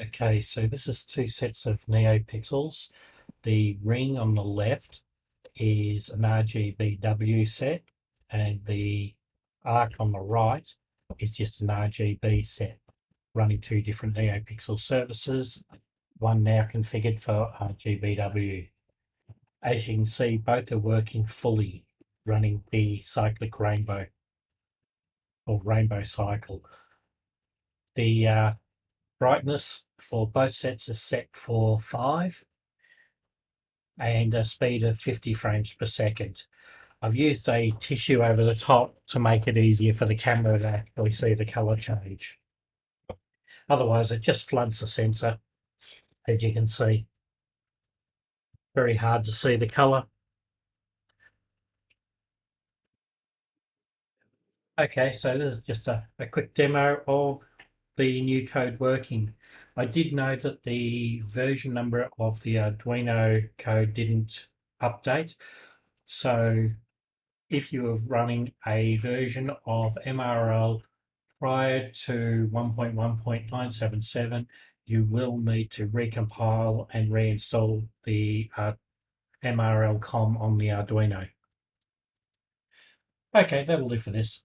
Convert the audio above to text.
Okay, so this is two sets of NeoPixels. The ring on the left is an RGBW set, and the arc on the right is just an RGB set, running two different NeoPixel services, one now configured for RGBW. As you can see, both are working fully, running the cyclic rainbow or rainbow cycle. The brightness for both sets is set for 5 and a speed of 50 frames per second. I've used a tissue over the top to make it easier for the camera to actually see the color change. Otherwise, it just floods the sensor, as you can see. Very hard to see the color. Okay, so this is just a quick demo of the new code working. I did know that the version number of the Arduino code didn't update. So if you were running a version of MRL prior to 1.1.977, you will need to recompile and reinstall the MRLcomm on the Arduino. Okay, that'll do for this.